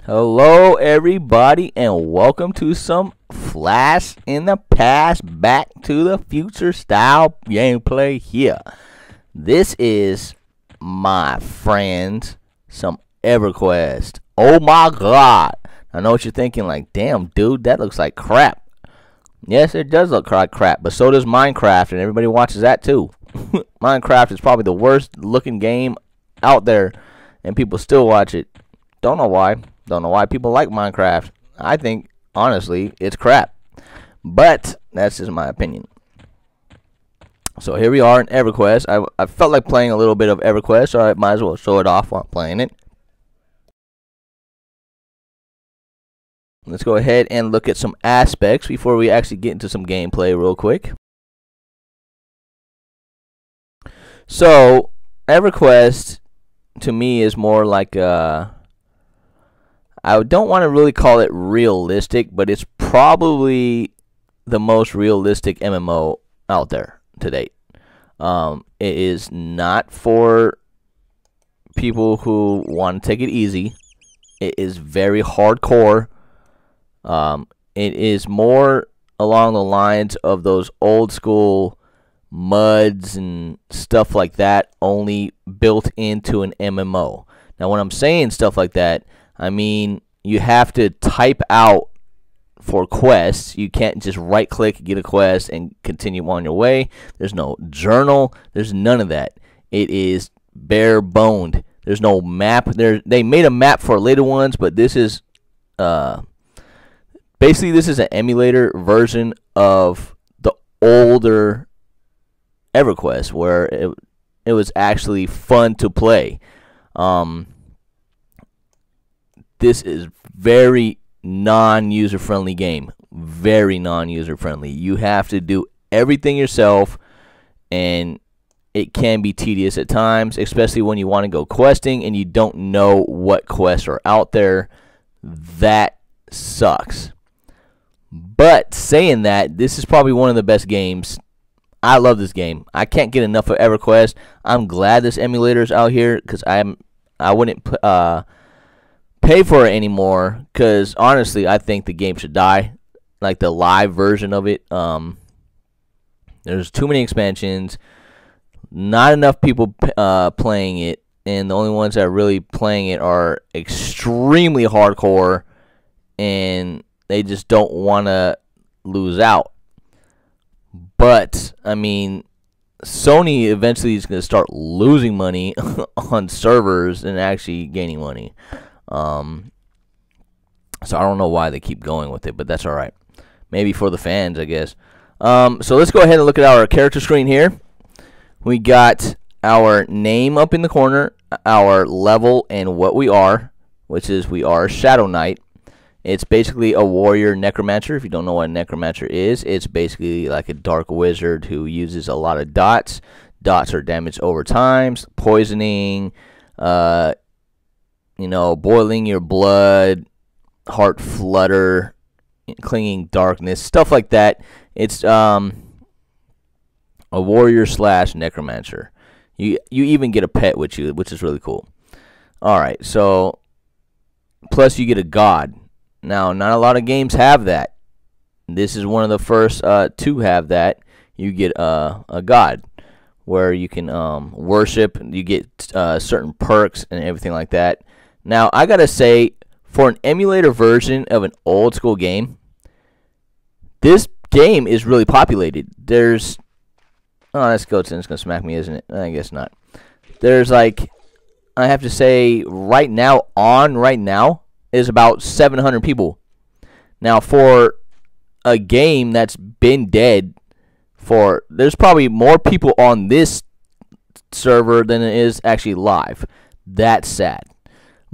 Hello, everybody, and welcome to some Flash in the Past, Back to the Future style gameplay here. This is, my friends, some Everquest. Oh my god! I know what you're thinking, like, damn, dude, that looks like crap. Yes, it does look like crap, but so does Minecraft, and everybody watches that too. Minecraft is probably the worst looking game out there, and people still watch it. Don't know why. Don't know why people like Minecraft. I think, honestly, it's crap. But that's just my opinion. So here we are in Everquest. I felt like playing a little bit of Everquest, so I might as well show it off while I'm playing it. Let's go ahead and look at some aspects before we actually get into some gameplay real quick. So, Everquest, to me, is more like I don't want to really call it realistic, but it's probably the most realistic MMO out there to date. It is not for people who want to take it easy. It is very hardcore. It is more along the lines of those old school MUDs and stuff like that, only built into an MMO. Now, when I'm saying stuff like that, I mean, you have to type out for quests. You can't just right-click, get a quest, and continue on your way. There's no journal. There's none of that. It is bare-boned. There's no map. They made a map for later ones, but this is basically this is an emulator version of the older Everquest, where it was actually fun to play. This is very non-user friendly game. Very non-user friendly. You have to do everything yourself, and it can be tedious at times, especially when you want to go questing and you don't know what quests are out there. That sucks. But saying that, this is probably one of the best games. I love this game. I can't get enough of EverQuest. I'm glad this emulator is out here, because I wouldn't pay for it anymore, because honestly I think the game should die, like the live version of it. There's too many expansions, not enough people playing it, and the only ones that are really playing it are extremely hardcore, and they just don't want to lose out. But I mean, Sony eventually is going to start losing money on servers and actually gaining money. So I don't know why they keep going with it, but that's all right. Maybe for the fans, I guess. So let's go ahead and look at our character screen here. We got our name up in the corner, our level, and what we are, which is we are Shadow Knight. It's basically a warrior necromancer. If you don't know what a necromancer is, it's basically like a dark wizard who uses a lot of dots. Dots are damaged over time, poisoning, you know, boiling your blood, heart flutter, clinging darkness, stuff like that. It's a warrior slash necromancer. You even get a pet with you, which is really cool. All right, so plus you get a god. Now, not a lot of games have that. This is one of the first to have that. You get a god where you can worship. You get certain perks and everything like that. Now, I gotta say, for an emulator version of an old school game, this game is really populated. There's, oh, that's Goatson. It's gonna smack me, isn't it? I guess not. There's like, I have to say, right now is about 700 people. Now, for a game that's been dead for, there's probably more people on this server than it is actually live. That's sad.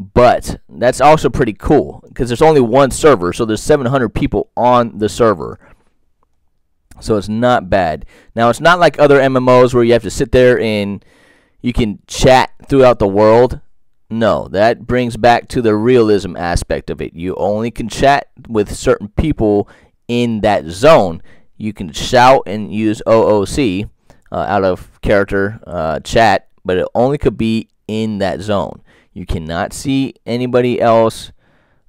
But that's also pretty cool, because there's only one server, so there's 700 people on the server. So it's not bad. Now, it's not like other MMOs where you have to sit there and you can chat throughout the world. No, that brings back to the realism aspect of it. You only can chat with certain people in that zone. You can shout and use OOC, out of character chat, but it only could be in that zone. You cannot see anybody else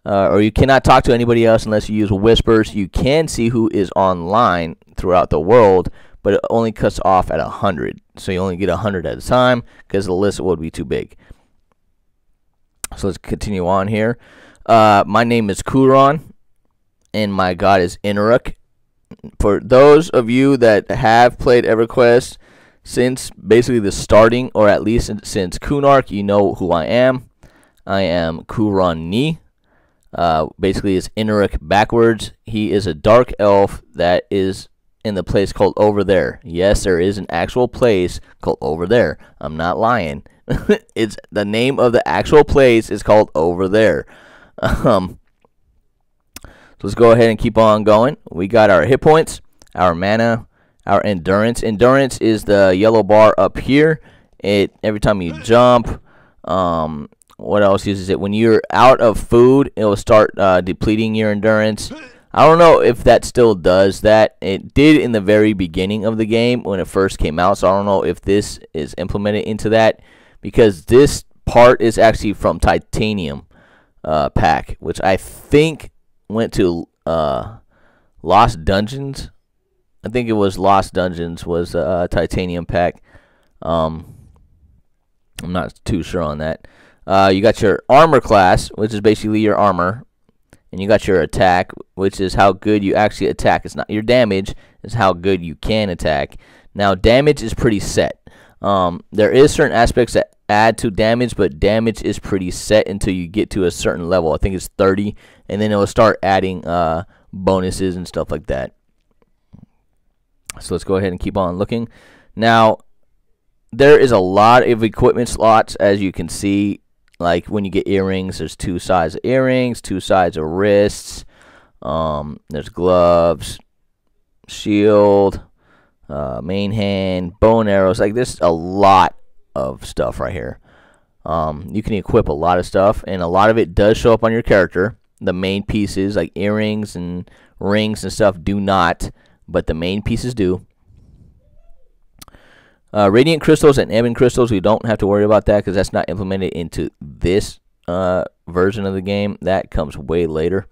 or you cannot talk to anybody else unless you use whispers. You can see who is online throughout the world, but it only cuts off at 100. So you only get 100 at a time because the list would be too big. So let's continue on here. My name is Kuron, and my god is Inaruk. For those of you that have played Everquest since basically the starting, or at least since Kunark, you know who I am. I am Kuron-ni. Basically, it's Inaruk backwards. He is a dark elf that is in the place called Over There. Yes, there is an actual place called Over There. I'm not lying. It's the name of the actual place is called Over There. So let's go ahead and keep on going. We got our hit points, our mana, our endurance. Endurance is the yellow bar up here. It every time you jump. What else uses it? When you're out of food, it will start depleting your endurance. I don't know if that still does that. It did in the very beginning of the game when it first came out, so I don't know if this is implemented into that, because this part is actually from Titanium pack, which I think went to Lost Dungeons. I think it was Lost Dungeons was Titanium pack. I'm not too sure on that. You got your armor class, which is basically your armor, and you got your attack, which is how good you actually attack. It's not your damage; it's how good you can attack. Now, damage is pretty set. There is certain aspects that add to damage, but damage is pretty set until you get to a certain level. I think it's 30, and then it will start adding bonuses and stuff like that. So let's go ahead and keep on looking. Now, there is a lot of equipment slots, as you can see. Like when you get earrings, there's 2 sides of earrings, 2 sides of wrists. There's gloves, shield, main hand, bow and arrows. Like there's a lot of stuff right here. You can equip a lot of stuff, and a lot of it does show up on your character. The main pieces like earrings and rings and stuff do not, but the main pieces do. Radiant crystals and ebon crystals, we don't have to worry about that because that's not implemented into this version of the game. That comes way later.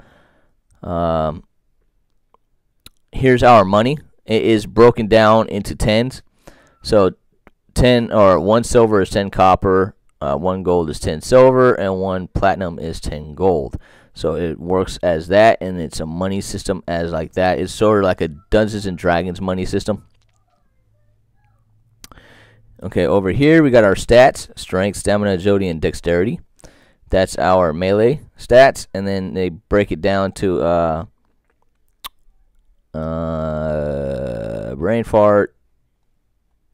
Here's our money. It is broken down into tens. So 10 or 1 silver is 10 copper, 1 gold is 10 silver, and 1 platinum is 10 gold. So it works as that, and it's a money system as like that. It's sort of like a Dungeons and Dragons money system. Okay, over here we got our stats: strength, stamina, agility, and dexterity. That's our melee stats, and then they break it down to brain fart,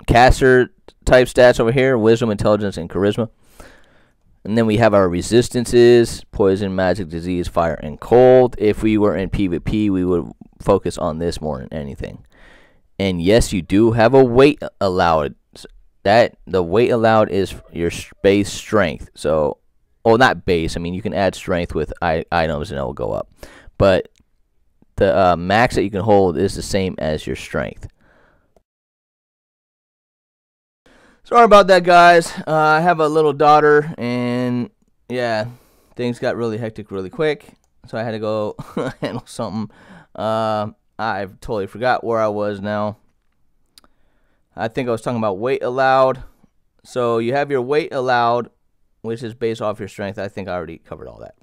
caster type stats over here: wisdom, intelligence, and charisma. And then we have our resistances: poison, magic, disease, fire, and cold. If we were in PvP, we would focus on this more than anything. And yes, you do have a weight allowed. That the weight allowed is your base strength. So, well, not base. I mean, you can add strength with items and it will go up. But the max that you can hold is the same as your strength. Sorry about that, guys. I have a little daughter, and yeah, things got really hectic really quick. So I had to go handle something. I totally forgot where I was now. I think I was talking about weight allowed. So you have your weight allowed, which is based off your strength. I think I already covered all that.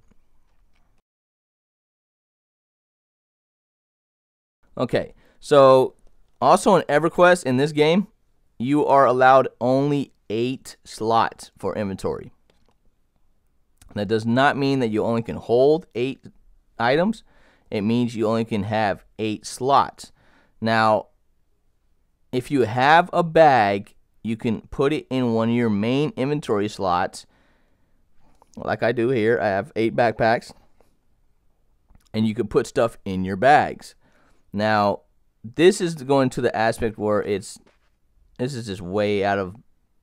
Okay, so also in Everquest in this game, you are allowed only 8 slots for inventory. That does not mean that you only can hold 8 items. It means you only can have 8 slots. Now, if you have a bag, you can put it in one of your main inventory slots. Like I do here. I have 8 backpacks. And you can put stuff in your bags. Now, this is going to the aspect where this is just way out of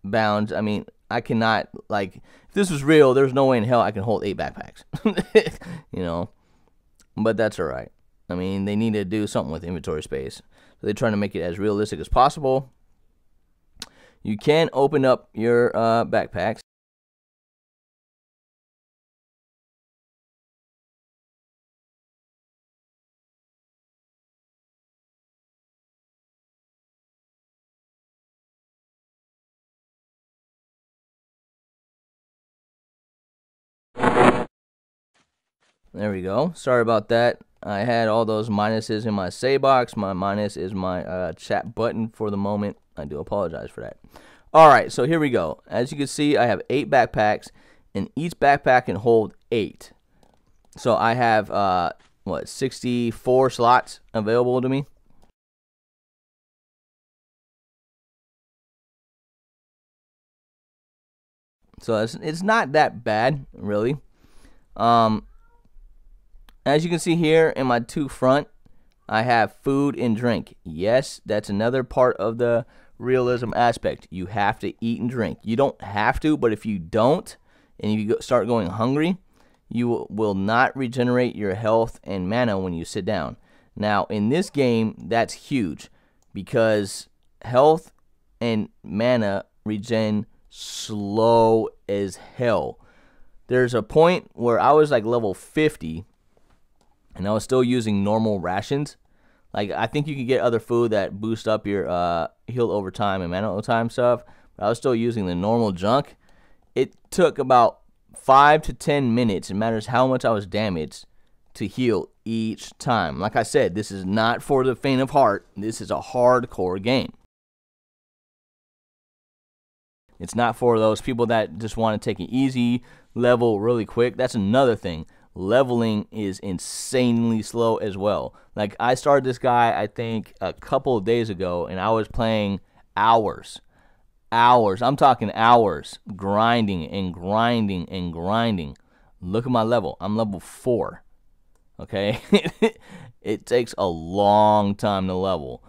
bounds. I mean, I cannot, like, if this was real, there's no way in hell I can hold 8 backpacks. You know? But that's alright. I mean, they need to do something with inventory space. So they're trying to make it as realistic as possible. You can open up your backpacks. There we go. Sorry about that. I had all those minuses in my say box. My minus is my chat button for the moment. I do apologize for that. All right, so here we go. As you can see, I have 8 backpacks, and each backpack can hold 8. So I have, 64 slots available to me. So it's not that bad, really. As you can see here in my 2 front, I have food and drink. Yes, that's another part of the realism aspect. You have to eat and drink. You don't have to, but if you don't, and if you start going hungry, you will not regenerate your health and mana when you sit down. Now, in this game, that's huge because health and mana regen slow as hell. There's a point where I was like level 50 and I was still using normal rations. Like, I think you can get other food that boost up your heal over time and mana over time stuff, but I was still using the normal junk. It took about 5 to 10 minutes, it matters how much I was damaged, to heal each time. Like I said, this is not for the faint of heart. This is a hardcore game. It's not for those people that just want to take an easy level really quick. That's another thing. Leveling is insanely slow as well. Like, I started this guy, I think, a couple of days ago, and I was playing hours. I'm talking hours, grinding and grinding and grinding. Look at my level. I'm level 4. Okay? It takes a long time to level.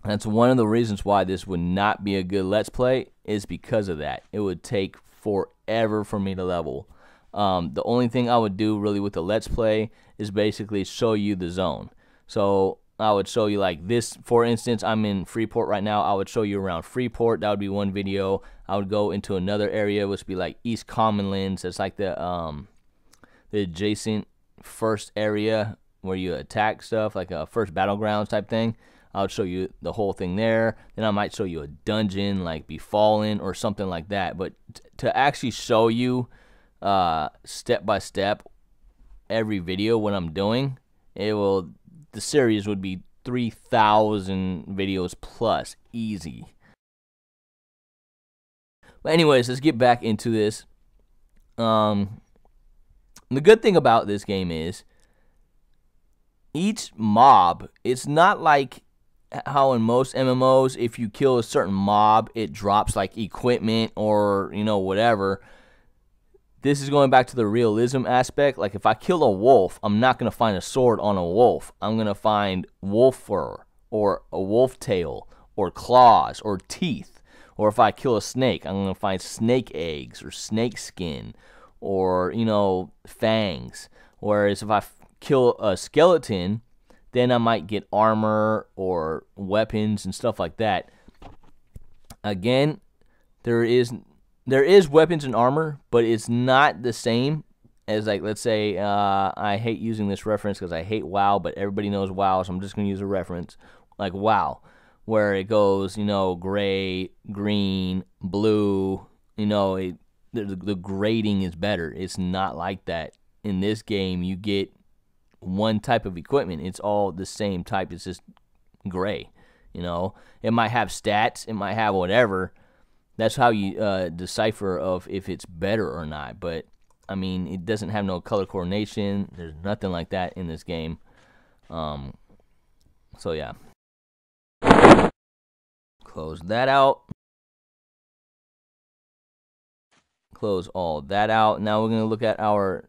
That's one of the reasons why this would not be a good Let's Play, is because of that. It would take forever for me to level. The only thing I would do really with the Let's Play is basically show you the zone. So I would show you like this. For instance, I'm in Freeport right now. I would show you around Freeport. That would be one video. I would go into another area, which would be like East Commonlands. That's like the adjacent first area where you attack stuff, like a first battlegrounds type thing. I would show you the whole thing there. Then I might show you a dungeon like Befallen or something like that. But to actually show you step by step every video what I'm doing, the series would be 3,000 videos plus, easy. But anyways, let's get back into this. The good thing about this game is each mob, it's not like how in most MMOs, if you kill a certain mob, it drops like equipment or, whatever. This is going back to the realism aspect. Like, if I kill a wolf, I'm not going to find a sword on a wolf. I'm going to find wolf fur or a wolf tail or claws or teeth. Or if I kill a snake, I'm going to find snake eggs or snake skin or, fangs. Whereas if I kill a skeleton, then I might get armor or weapons and stuff like that. Again, there is weapons and armor, but it's not the same as, like, let's say, I hate using this reference because I hate WoW, but everybody knows WoW, so I'm just going to use a reference. Like WoW, where it goes, gray, green, blue, the grading is better. It's not like that. In this game, you get one type of equipment. It's all the same type. It's just gray. It might have stats. It might have whatever. That's how you decipher of if it's better or not. But, I mean, it doesn't have no color coordination. There's nothing like that in this game. So, yeah. Close that out. Close all that out. Now we're going to look at our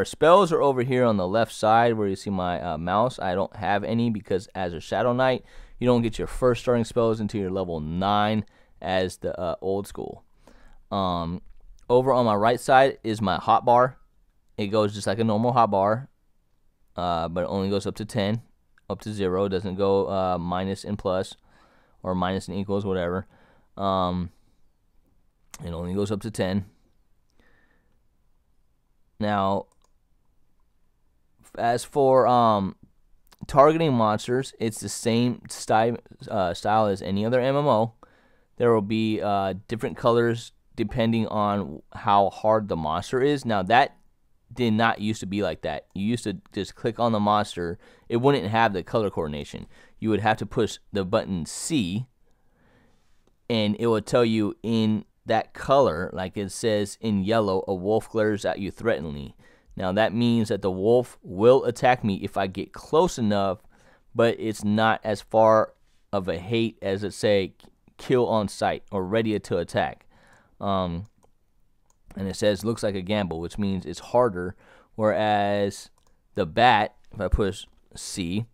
spells are over here on the left side where you see my mouse. I don't have any because as a Shadow Knight, you don't get your first starting spells until you're level 9 as the old school. Over on my right side is my hotbar. It goes just like a normal hotbar, but it only goes up to 10, up to 0. It doesn't go minus and plus or minus and equals, whatever. It only goes up to 10. Now, as for targeting monsters, it's the same style as any other MMO. There will be different colors depending on how hard the monster is. Now, that did not used to be like that. You used to just click on the monster. It wouldn't have the color coordination. You would have to push the button C, and it would tell you in that color, like it says in yellow, a wolf glares at you threateningly. Now that means that the wolf will attack me if I get close enough, but it's not as far of a hate as it say kill on sight or ready to attack. And it says looks like a gamble, which means it's harder. Whereas the bat, if I push C,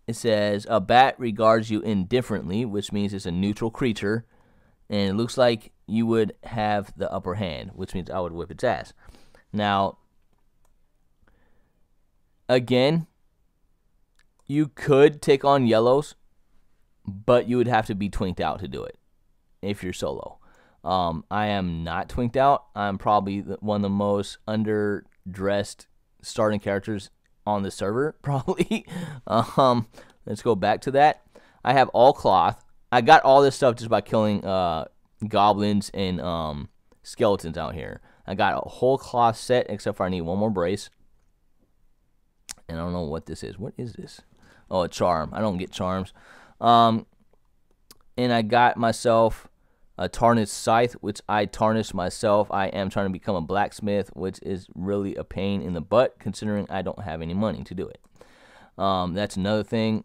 it says a bat regards you indifferently, which means it's a neutral creature, and it looks like you would have the upper hand, which means I would whip its ass. Now, again, you could take on yellows, but you would have to be twinked out to do it if you're solo. I am not twinked out. I'm probably one of the most underdressed starting characters on the server, probably. Let's go back to that. I have all cloth. I got all this stuff just by killing goblins and skeletons out here. I got a whole cloth set, except for I need one more brace. And I don't know what this is. What is this? Oh, a charm. I don't get charms. And I got myself a tarnished scythe, which I tarnished myself. I am trying to become a blacksmith, which is really a pain in the butt, considering I don't have any money to do it. That's another thing.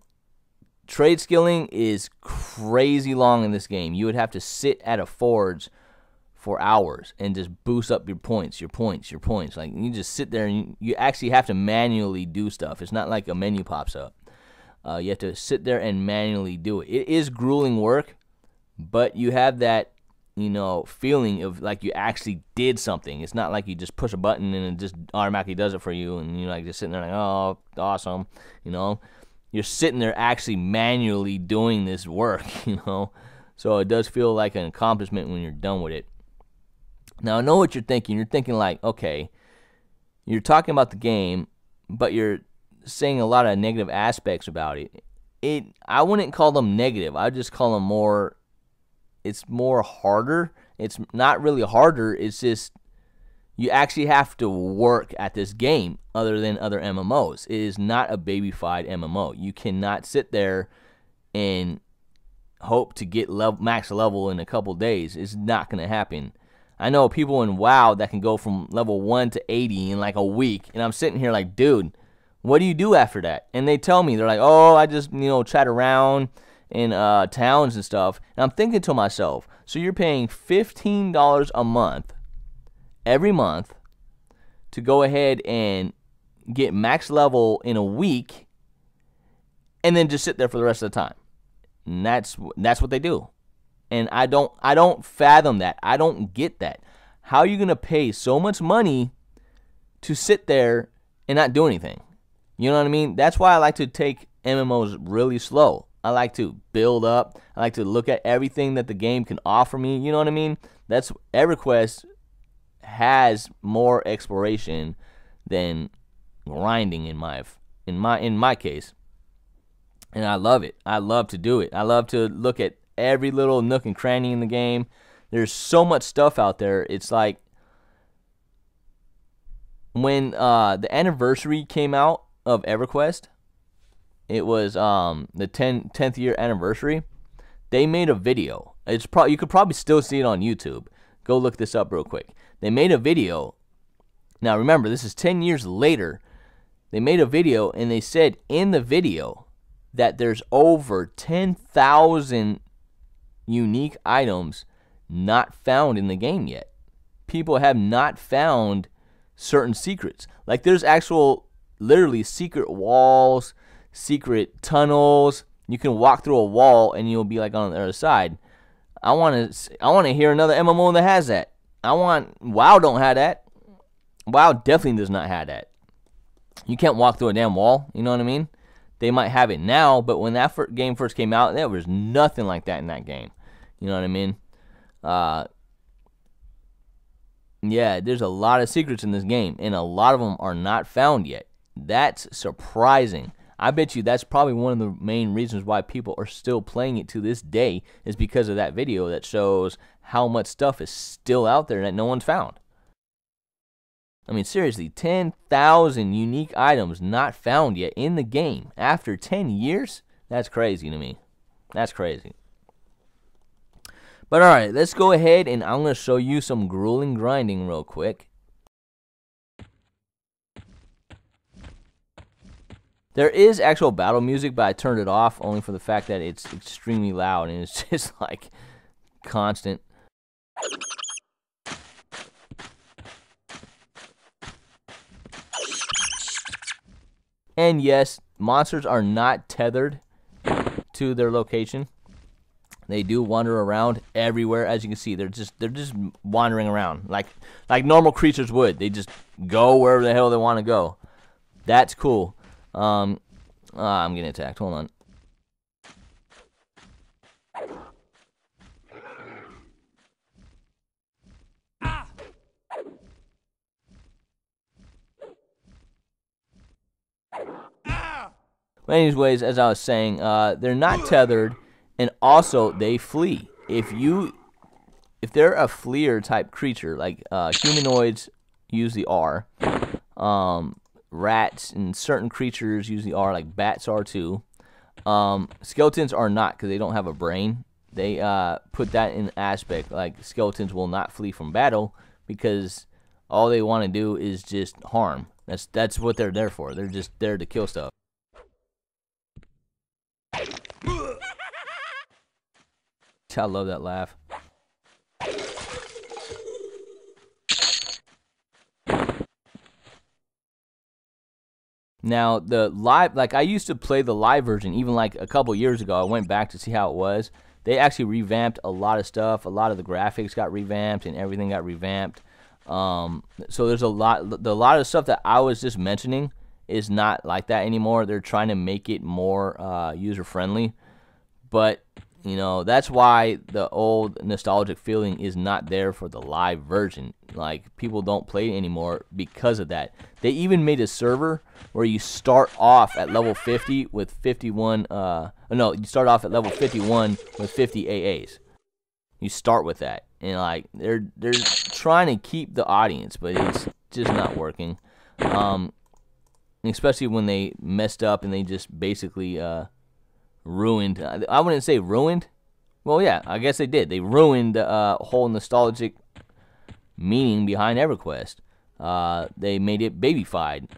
Trade skilling is crazy long in this game. You would have to sit at a forge for hours and just boost up your points. Like, you just sit there and you actually have to manually do stuff. It's not like a menu pops up. You have to sit there and manually do it. It is grueling work, but you have that, feeling of like you actually did something. It's not like you just push a button and it just automatically does it for you, and you're like just sitting there like, oh, awesome, You're sitting there actually manually doing this work, So it does feel like an accomplishment when you're done with it. Now, I know what you're thinking. You're thinking like, okay, you're talking about the game, but you're saying a lot of negative aspects about it. I wouldn't call them negative. I would just call them more, it's more harder. It's not really harder. It's just you actually have to work at this game other than other MMOs. It is not a babyfied MMO. You cannot sit there and hope to get max level in a couple days. It's not going to happen. I know people in WoW that can go from level 1 to 80 in like a week, and I'm sitting here like, dude, what do you do after that? And they tell me, they're like, oh, I just, chat around in towns and stuff. And I'm thinking to myself, so you're paying $15 a month, every month, to go ahead and get max level in a week, and then just sit there for the rest of the time. And that's what they do. And I don't fathom that. I don't get that. How are you going to pay so much money to sit there and not do anything? You know what I mean? That's why I like to take MMOs really slow. I like to build up. I like to look at everything that the game can offer me. You know what I mean? That's Everquest has more exploration than grinding in my case. And I love it. I love to do it. I love to look at every little nook and cranny in the game. There's so much stuff out there. It's like when the anniversary came out of Everquest, it was the 10th year anniversary. They made a video. You could probably still see it on YouTube. Go look this up real quick. They made a video. Now remember, this is 10 years later. They made a video, and they said in the video that there's over 10,000 unique items not found in the game yet. People have not found certain secrets. Like, there's actual, literally, secret walls, secret tunnels. You can walk through a wall and you'll be like on the other side. I want to hear another MMO that has that. WoW don't have that. WoW definitely does not have that. You can't walk through a damn wall. You know what I mean? They might have it now, but when that game first came out, there was nothing like that in that game. You know what I mean? Yeah, there's a lot of secrets in this game, and a lot of them are not found yet. That's surprising. I bet you that's probably one of the main reasons why people are still playing it to this day, is because of that video that shows how much stuff is still out there that no one's found. I mean, seriously, 10,000 unique items not found yet in the game after 10 years? That's crazy to me. That's crazy. But alright, let's go ahead and I'm going to show you some grueling grinding real quick. There is actual battle music, but I turned it off only for the fact that it's extremely loud and it's just like constant. And yes, monsters are not tethered to their location. They do wander around everywhere, as you can see. They're just wandering around like normal creatures would. They just go wherever the hell they want to go. That's cool. I'm getting attacked. Hold on. But anyways, as I was saying, they're not tethered, and also they flee. If they're a fleer type creature, like humanoids use the R, rats and certain creatures use the R, like bats are too. Skeletons are not, because they don't have a brain. They put that in aspect, like skeletons will not flee from battle because all they want to do is just harm. That's what they're there for. They're just there to kill stuff. I love that laugh. Now, the live, like I used to play the live version even like a couple years ago. I went back to see how it was. They actually revamped a lot of stuff. A lot of the graphics got revamped and everything got revamped. So there's a lot of stuff that I was just mentioning is not like that anymore. They're trying to make it more user friendly. But you know, that's why the old nostalgic feeling is not there for the live version. Like, people don't play it anymore because of that. They even made a server where you start off at level 50 with 51, no, you start off at level 51 with 50 AAs. You start with that. And, like, they're trying to keep the audience, but it's just not working. Especially when they messed up and they just basically, ruined. I wouldn't say ruined. Well, yeah, I guess they did. They ruined the whole nostalgic meaning behind Everquest. They made it babyfied,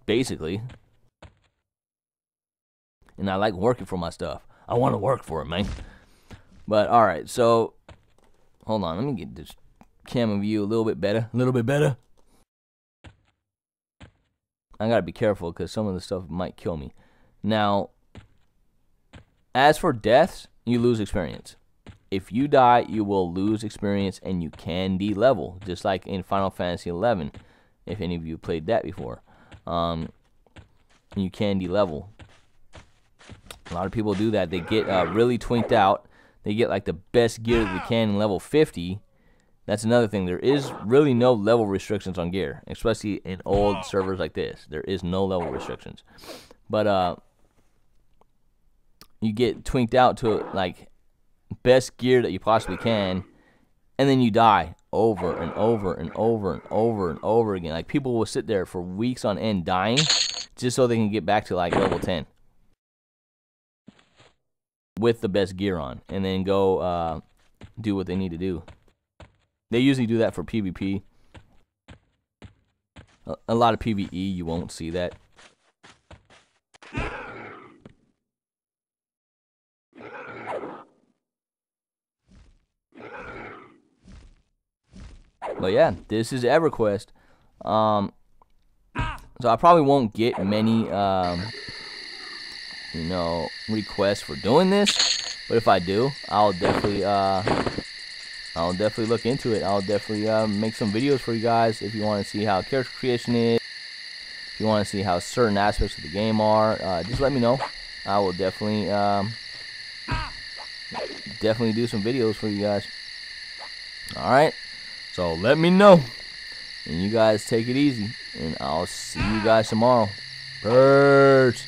basically. And I like working for my stuff. I want to work for it, man. But alright, so hold on. Let me get this camera view a little bit better. A little bit better. I gotta be careful because some of the stuff might kill me. Now, as for deaths, you lose experience. If you die, you will lose experience and you can de-level, just like in Final Fantasy XI, if any of you played that before. You can de-level. A lot of people do that. They get really twinked out. They get like the best gear that they can in level 50. That's another thing. There is really no level restrictions on gear, especially in old servers like this. There is no level restrictions. But, you get twinked out to like best gear that you possibly can, and then you die over and over and over and over and over again. Like, people will sit there for weeks on end dying just so they can get back to like level 10 with the best gear on, and then go do what they need to do. They usually do that for PvP. A lot of PvE, you won't see that. But yeah, this is Everquest. So I probably won't get many, you know, requests for doing this. But if I do, I'll definitely look into it. I'll definitely make some videos for you guys if you want to see how character creation is. If you want to see how certain aspects of the game are, just let me know. I will definitely do some videos for you guys. All right. So let me know, and you guys take it easy, and I'll see you guys tomorrow. Peace.